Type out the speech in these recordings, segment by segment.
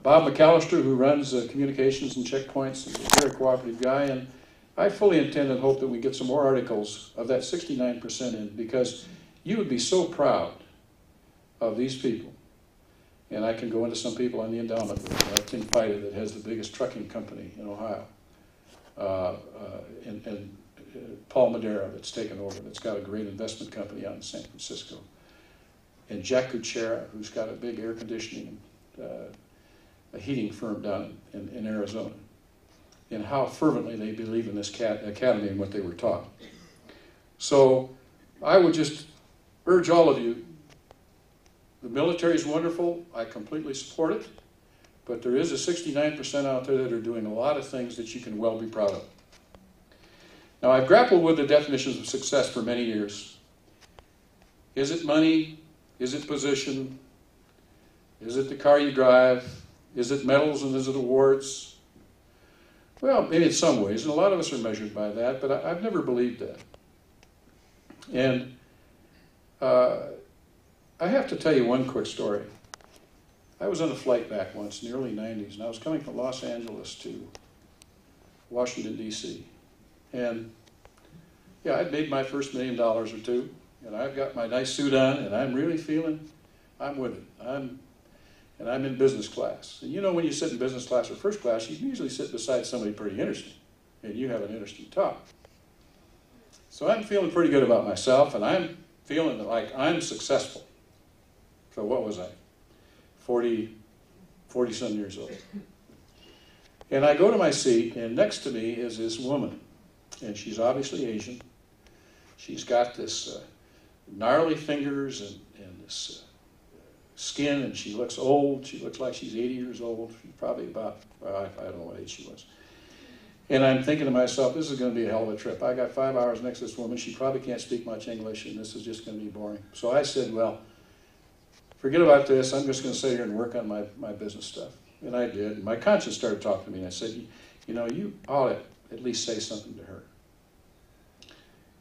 Bob McAllister, who runs communications and checkpoints, is a very cooperative guy, and I fully intend and hope that we get some more articles of that 69% in, because you would be so proud of these people. And I can go into some people on the endowment, Tim Fida, that has the biggest trucking company in Ohio, and Paul Madera, that's taken over, that's got a great investment company out in San Francisco, and Jack Kuchera, who's got a big air conditioning a heating firm down in Arizona, and how fervently they believe in this academy and what they were taught. So I would just urge all of you, the military is wonderful, I completely support it, but there is a 69% out there that are doing a lot of things that you can well be proud of. Now, I've grappled with the definitions of success for many years. Is it money? Is it position? Is it the car you drive? Is it medals and is it awards? Well, maybe in some ways, and a lot of us are measured by that, but I've never believed that. And I have to tell you one quick story. I was on a flight back once in the early 90s, and I was coming from Los Angeles to Washington, D.C. And yeah, I'd made my first $1 million or two, and I've got my nice suit on, and I'm really feeling I'm with it. And I'm in business class. And you know, when you sit in business class or first class, you usually sit beside somebody pretty interesting, and you have an interesting talk. So I'm feeling pretty good about myself, and I'm feeling like I'm successful. So what was I? 40-some years old. And I go to my seat, and next to me is this woman, and she's obviously Asian. She's got this gnarly fingers and this skin, and she looks old. She looks like she's 80 years old. She's probably about, I don't know what age she was. And I'm thinking to myself, this is going to be a hell of a trip. I got 5 hours next to this woman. She probably can't speak much English, and this is just going to be boring. So I said, well, forget about this. I'm just going to sit here and work on my business stuff. And I did. And my conscience started talking to me, and I said, you know, you ought to at least say something to her.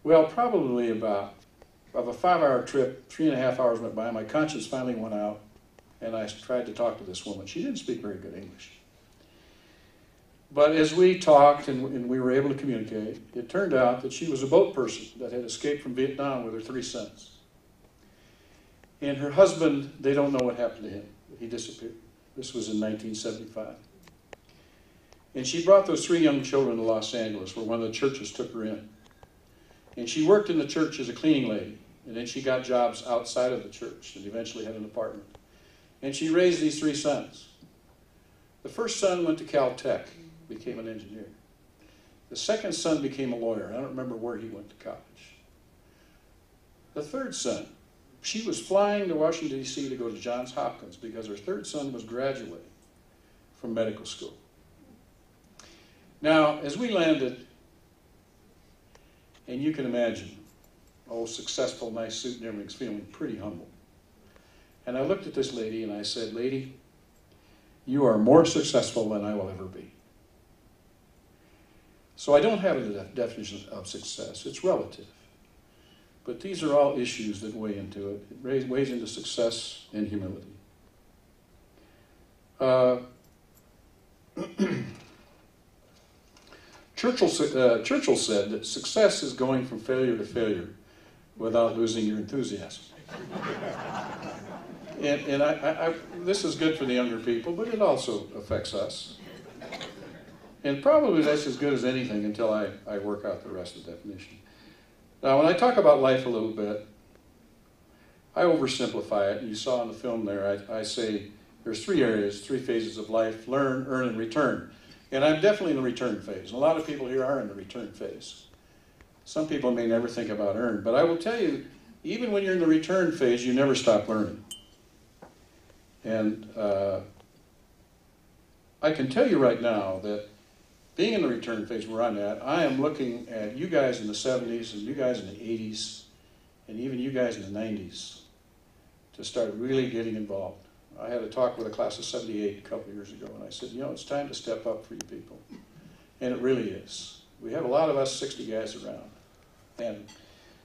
Well, probably about of a 5-hour trip, 3.5 hours went by. My conscience finally went out, and I tried to talk to this woman. She didn't speak very good English. But as we talked and we were able to communicate, it turned out that she was a boat person that had escaped from Vietnam with her 3 sons. And her husband, they don't know what happened to him. He disappeared. This was in 1975. And she brought those 3 young children to Los Angeles, where one of the churches took her in. And she worked in the church as a cleaning lady. And then she got jobs outside of the church and eventually had an apartment. And she raised these 3 sons. The first son went to Caltech, became an engineer. The second son became a lawyer. I don't remember where he went to college. The third son, she was flying to Washington, D.C. to go to Johns Hopkins because her third son was graduating from medical school. Now, as we landed, and you can imagine, successful, nice suit and everything's feeling pretty humble. And I looked at this lady and I said, lady, you are more successful than I will ever be. So I don't have a definition of success. It's relative. But these are all issues that weigh into it. It weighs into success and humility. Churchill said that success is going from failure to failure without losing your enthusiasm. And this is good for the younger people, but it also affects us. And probably that's as good as anything until I work out the rest of the definition. Now, when I talk about life a little bit, I oversimplify it. You saw in the film there, I say there's 3 areas, 3 phases of life: learn, earn, and return. And I'm definitely in the return phase. And a lot of people here are in the return phase. Some people may never think about earn, but I will tell you, even when you're in the return phase, you never stop learning. And I can tell you right now that being in the return phase where I'm at, I am looking at you guys in the 70s and you guys in the 80s and even you guys in the 90s to start really getting involved. I had a talk with a class of 78 a couple of years ago, and I said, you know, it's time to step up for you people. And it really is. We have a lot of us 60 guys around, and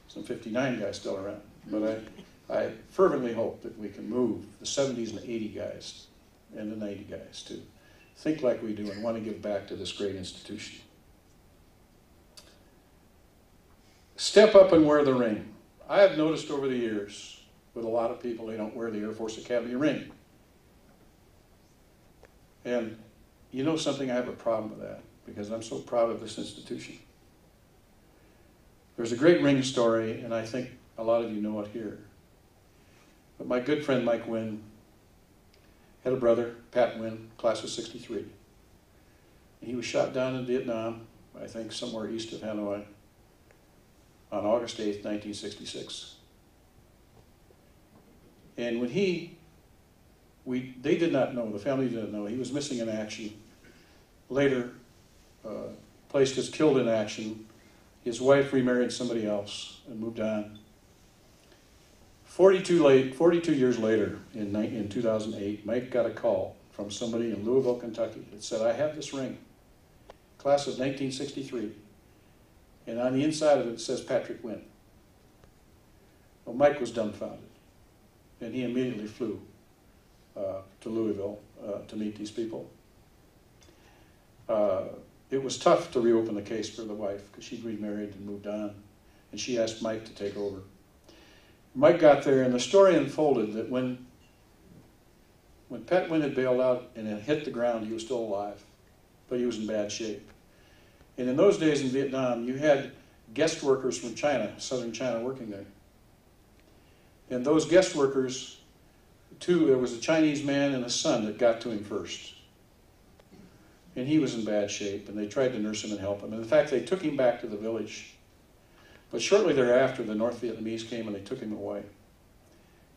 some 59 guys still around. But I fervently hope that we can move the 70s and 80 guys and the 90 guys to think like we do and want to give back to this great institution. Step up and wear the ring. I have noticed over the years with a lot of people, they don't wear the Air Force Academy ring. And you know something, I have a problem with that because I'm so proud of this institution. There's a great ring story, and I think a lot of you know it here. But my good friend Mike Wynn had a brother, Pat Wynn, class of '63. And he was shot down in Vietnam, I think somewhere east of Hanoi, on August 8th, 1966. And when they did not know, the family didn't know, he was missing in action. Later, placed as killed in action. His wife remarried somebody else and moved on. 42 years later, in 2008, Mike got a call from somebody in Louisville, Kentucky that said, I have this ring, class of 1963, and on the inside of it, it says Patrick Wynn. Well, Mike was dumbfounded, and he immediately flew to Louisville to meet these people. It was tough to reopen the case for the wife because she'd remarried and moved on, and she asked Mike to take over. Mike got there, and the story unfolded that when Pat Wynn had bailed out and had hit the ground, he was still alive, but he was in bad shape. And in those days in Vietnam, you had guest workers from China, southern China, working there. And those guest workers, there was a Chinese man and a son that got to him first. And he was in bad shape, and they tried to nurse him and help him. And in fact, they took him back to the village. But shortly thereafter, the North Vietnamese came and they took him away.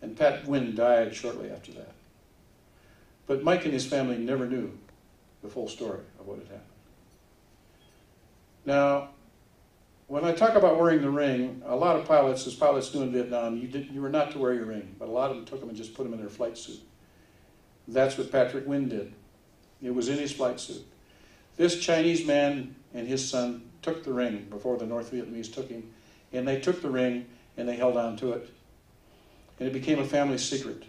And Pat Wynn died shortly after that. But Mike and his family never knew the full story of what had happened. Now, when I talk about wearing the ring, a lot of pilots, as pilots do in Vietnam, you were not to wear your ring, but a lot of them took them and just put them in their flight suit. That's what Patrick Wynn did. It was in his flight suit. This Chinese man and his son took the ring before the North Vietnamese took him, and they took the ring and they held on to it. And it became a family secret.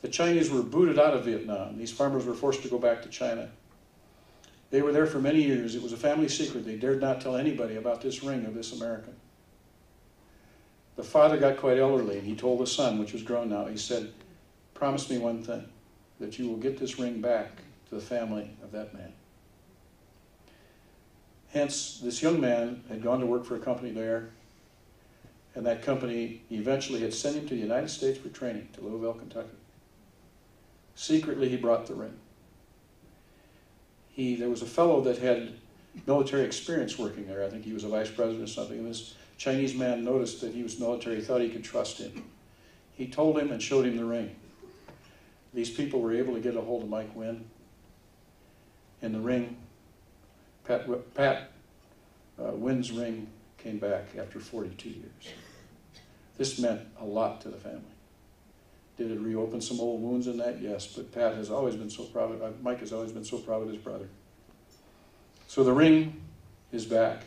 The Chinese were booted out of Vietnam. These farmers were forced to go back to China. They were there for many years. It was a family secret. They dared not tell anybody about this ring of this American. The father got quite elderly, and he told the son, which was grown now, he said, promise me one thing, that you will get this ring back to the family of that man. Hence, this young man had gone to work for a company there, and that company eventually had sent him to the United States for training, to Louisville, Kentucky. Secretly, he brought the ring. There was a fellow that had military experience working there. I think he was a vice president or something, and this Chinese man noticed that he was military, thought he could trust him. He told him and showed him the ring. These people were able to get a hold of Mike Wynn, and the ring, Pat Wynn's ring, came back after 42 years. This meant a lot to the family. Did it reopen some old wounds in that? Yes, but Pat has always been so proud of, Mike has always been so proud of his brother. So the ring is back.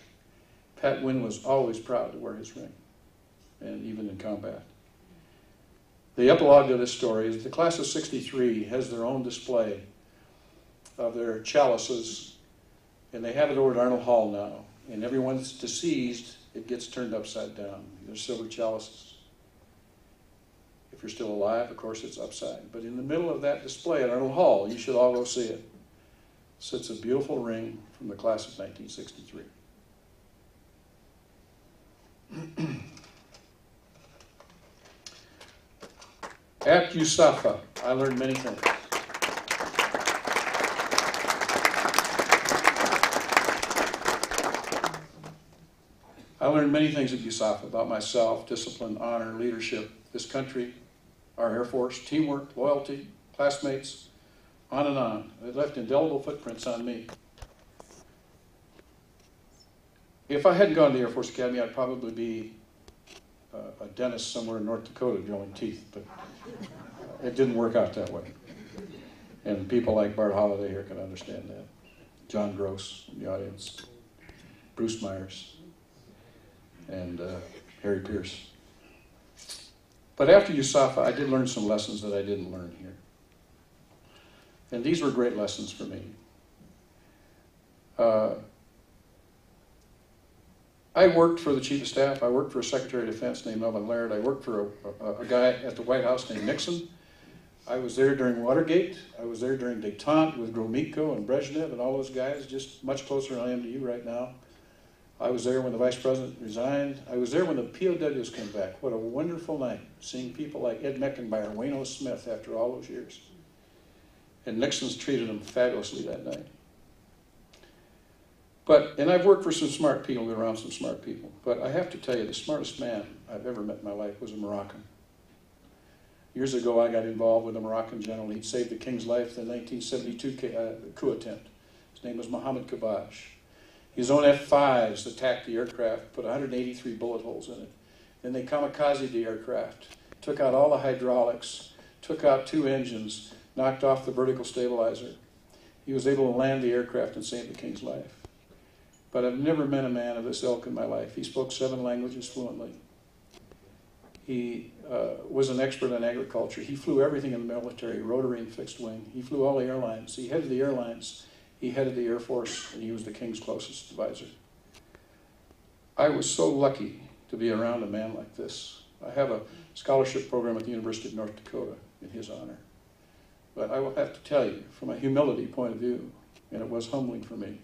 Pat Wynn was always proud to wear his ring, and even in combat. The epilogue to this story is the class of '63 has their own display of their chalices, and they have it over at Arnold Hall now. And everyone's deceased, it gets turned upside down. They're silver chalices. If you're still alive, of course, it's upside. But in the middle of that display at Arnold Hall, you should all go see it, sits a beautiful ring from the class of 1963. At USAFA, I learned many things. I learned many things at USAFA about myself, discipline, honor, leadership, this country, our Air Force, teamwork, loyalty, classmates, on and on. It left indelible footprints on me. If I hadn't gone to the Air Force Academy, I'd probably be a dentist somewhere in North Dakota drilling teeth, but it didn't work out that way. And people like Bart Holliday here can understand that. John Gross in the audience, Bruce Myers, and Harry Pierce. But after USAFA, I did learn some lessons that I didn't learn here. And these were great lessons for me. I worked for the Chief of Staff. I worked for a Secretary of Defense named Melvin Laird. I worked for a guy at the White House named Nixon. I was there during Watergate. I was there during détente with Gromyko and Brezhnev and all those guys, just much closer than I am to you right now. I was there when the Vice President resigned. I was there when the POWs came back. What a wonderful night, seeing people like Ed Meckenbauer, Wayne O. Smith after all those years. And Nixon's treated them fabulously that night. And I've worked for some smart people, been around some smart people. But I have to tell you, the smartest man I've ever met in my life was a Moroccan. Years ago, I got involved with a Moroccan general. He'd saved the king's life in the 1972 coup attempt. His name was Mohammed Kabaj. His own F-5s attacked the aircraft, put 183 bullet holes in it. Then they kamikazed the aircraft, took out all the hydraulics, took out 2 engines, knocked off the vertical stabilizer. He was able to land the aircraft and save the king's life. But I've never met a man of this ilk in my life. He spoke 7 languages fluently. He was an expert in agriculture. He flew everything in the military, rotary and fixed wing. He flew all the airlines. He headed the airlines. He headed the Air Force, and he was the king's closest advisor. I was so lucky to be around a man like this. I have a scholarship program at the University of North Dakota in his honor. But I will have to tell you, from a humility point of view, and it was humbling for me,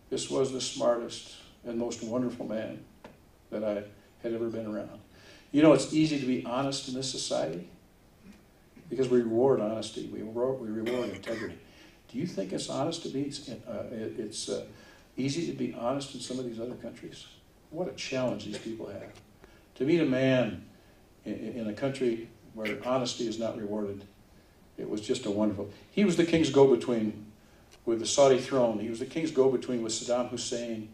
this was the smartest and most wonderful man that I had ever been around. You know, it's easy to be honest in this society because we reward honesty. We reward integrity. Do you think it's honest to be? It's easy to be honest in some of these other countries. What a challenge these people have. To meet a man in a country where honesty is not rewarded, it was just a wonderful. He was the king's go-between with the Saudi throne. He was the king's go-between with Saddam Hussein.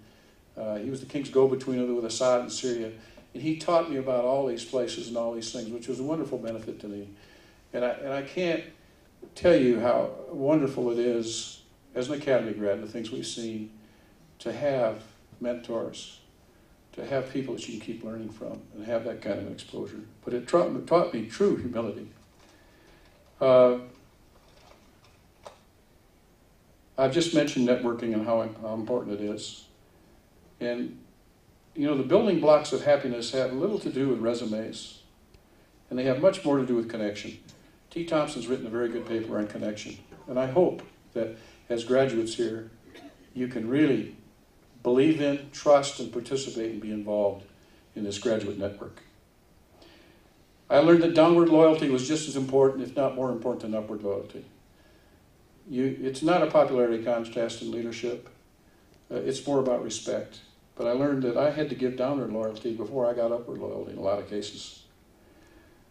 He was the king's go-between with Assad in Syria. And he taught me about all these places and all these things, which was a wonderful benefit to me. And I can't tell you how wonderful it is, as an academy grad, the things we've seen, to have mentors, to have people that you can keep learning from, and have that kind of exposure. But it taught me true humility. I've just mentioned networking and how important it is. And, you know, the building blocks of happiness have little to do with resumes, and they have much more to do with connection. T. Thompson's written a very good paper on connection, and I hope that as graduates here, you can really believe in, trust, and participate and be involved in this graduate network. I learned that downward loyalty was just as important, if not more important, than upward loyalty. It's not a popularity contest in leadership. It's more about respect. But I learned that I had to give downward loyalty before I got upward loyalty in a lot of cases.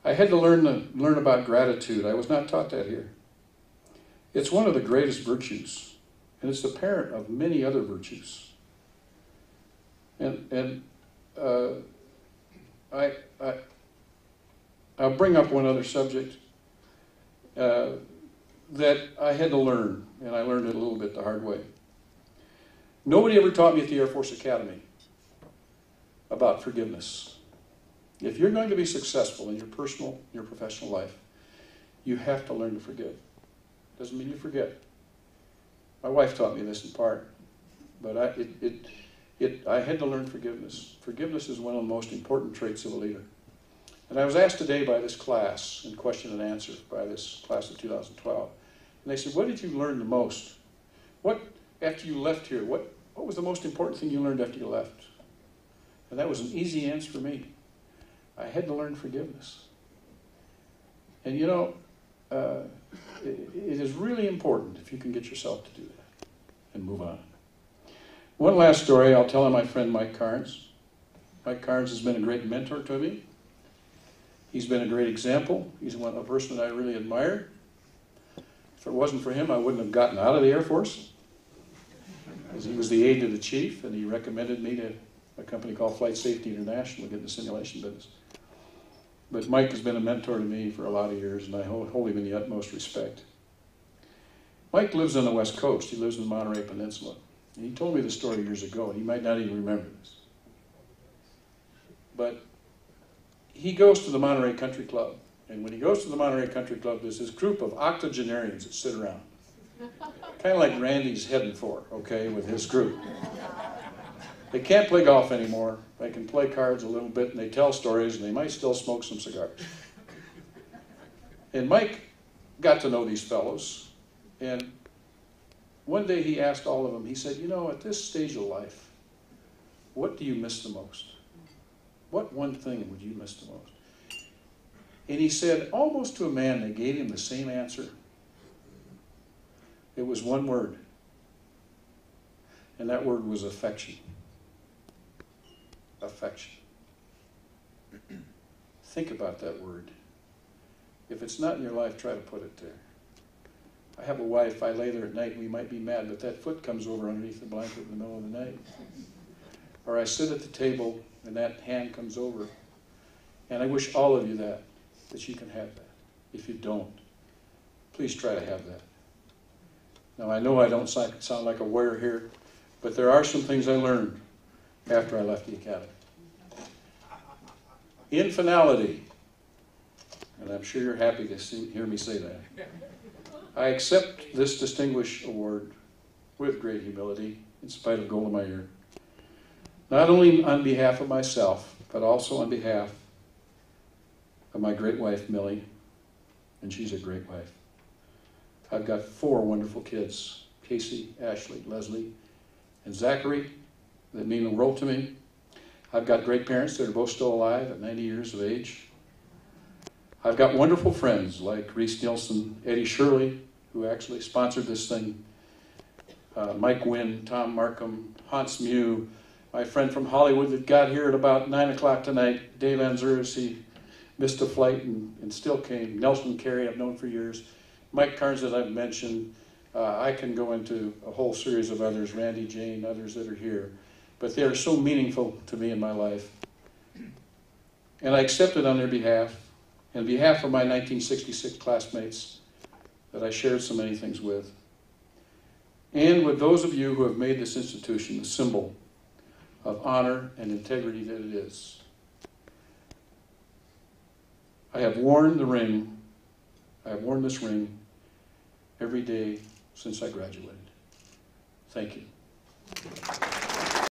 I had to learn about gratitude. I was not taught that here. It's one of the greatest virtues, and it's the parent of many other virtues. And I'll bring up one other subject that I had to learn, and I learned it a little bit the hard way. Nobody ever taught me at the Air Force Academy about forgiveness. If you're going to be successful in your personal, your professional life, you have to learn to forgive. Doesn't mean you forget. My wife taught me this in part, but I had to learn forgiveness. Forgiveness is one of the most important traits of a leader. And I was asked today by this class, in question and answer, by this class of 2012, and they said, what did you learn the most? What, after you left here, what was the most important thing you learned after you left? And that was an easy answer for me. I had to learn forgiveness. And you know, it is really important if you can get yourself to do that and move on. One last story I'll tell on my friend Mike Carnes. Mike Carnes has been a great mentor to me. He's been a great example. He's a person that I really admire. If it wasn't for him, I wouldn't have gotten out of the Air Force, because he was the aide to the chief, and he recommended me to a company called Flight Safety International to get in the simulation business. But Mike has been a mentor to me for a lot of years, and I hold him in the utmost respect. Mike lives on the West Coast. He lives in the Monterey Peninsula. And he told me the story years ago, and he might not even remember this. But he goes to the Monterey Country Club, And when he goes to the Monterey Country Club, there's this group of octogenarians that sit around. Kind of like Randy's heading for, okay, with his group. They can't play golf anymore. They can play cards a little bit, and they tell stories, and they might still smoke some cigars. And Mike got to know these fellows, and one day he asked all of them, he said, you know, at this stage of life, what do you miss the most? What one thing would you miss the most? And he said, almost to a man, they gave him the same answer. It was one word, and that word was affection. Affection. Think about that word. If it's not in your life, try to put it there. I have a wife, I lay there at night, we might be mad, but that foot comes over underneath the blanket in the middle of the night. Or I sit at the table, and that hand comes over. And I wish all of you that you can have that. If you don't, please try to have that. Now, I know I don't sound like a warrior here, but there are some things I learned after I left the academy. In finality, and I'm sure you're happy to hear me say that, I accept this distinguished award with great humility, in spite of gold in my ear, not only on behalf of myself, but also on behalf of my great wife, Millie, and she's a great wife. I've got 4 wonderful kids, Casey, Ashley, Leslie, and Zachary, that mean the world to me. I've got great parents that are both still alive at 90 years of age. I've got wonderful friends like Reese Nielsen, Eddie Shirley, who actually sponsored this thing, Mike Wynn, Tom Markham, Hans Mew, my friend from Hollywood that got here at about 9 o'clock tonight, Dave Anzuris, he missed a flight and still came. Nelson Carey, I've known for years. Mike Carnes, that I've mentioned. I can go into a whole series of others, Randy, Jane, others that are here. But they are so meaningful to me in my life. And I accept it on their behalf, and behalf of my 1966 classmates that I shared so many things with. And with those of you who have made this institution the symbol of honor and integrity that it is. I have worn the ring, I have worn this ring every day since I graduated. Thank you.